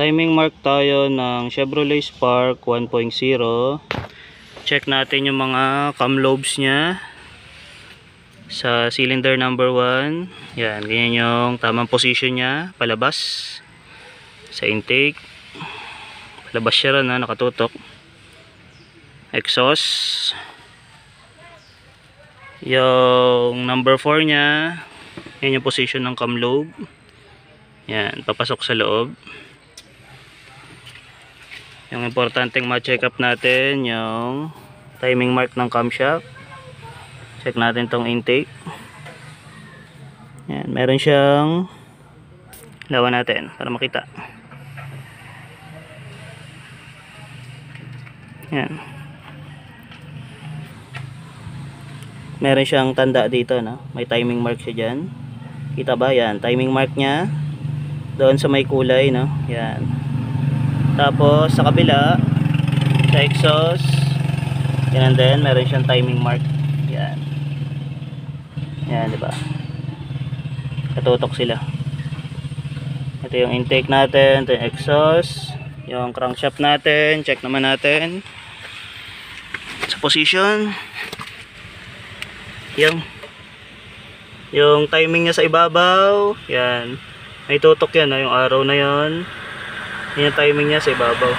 Timing mark tayo ng Chevrolet Spark 1.0. Check natin yung mga cam lobes nya sa cylinder number 1. Yan, ganyan yung tamang position nya, palabas sa intake. Palabas siya rin, nakatutok. Exhaust. Yung number 4 nya, yan yung position ng cam lobe. Yan, papasok sa loob. Yung importanteng ma-check up natin yung timing mark ng camshaft. Check natin tong intake. Yan, meron siyang, lawan natin para makita. Yan. Meron siyang tanda dito, no? May timing mark siya dyan. Kita ba? Yan, timing mark nya doon sa may kulay, no? Yan. Tapos sa kabila, sa exhaust, yan, and then meron siyang timing mark. Yan. Yan, di ba? Katutok sila. Ito yung intake natin, ito yung exhaust, yung crankshaft natin, check naman natin sa position. Yung timing niya sa ibabaw, yan. May tutok yan, yung arrow na yon. Yan yung timing niya sa ibabaw.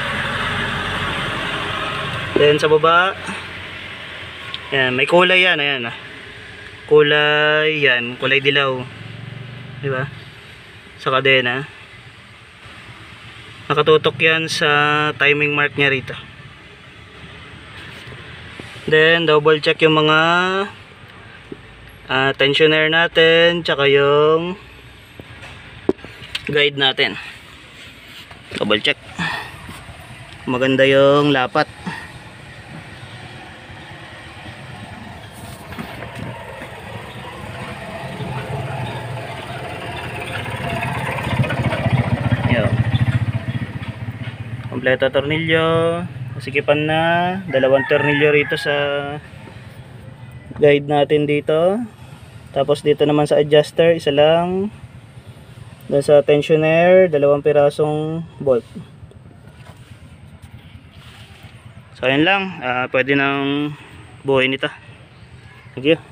Then sa baba, yan, may kulay yan, ayan, kulay yan, kulay dilaw, di ba? Sa kadena, nakatutok yan sa timing mark niya rito. Then double check yung mga tensioner natin, tsaka yung guide natin. Double check. Maganda yung lapat. Yo. Kompleto tornilyo. Masikipan na. Dalawang tornilyo rito sa guide natin dito. Tapos dito naman sa adjuster, isa lang. Doon sa tensioner, 2 pirasong bolt. So ayan lang, pwede nang buuin ito. Thank you.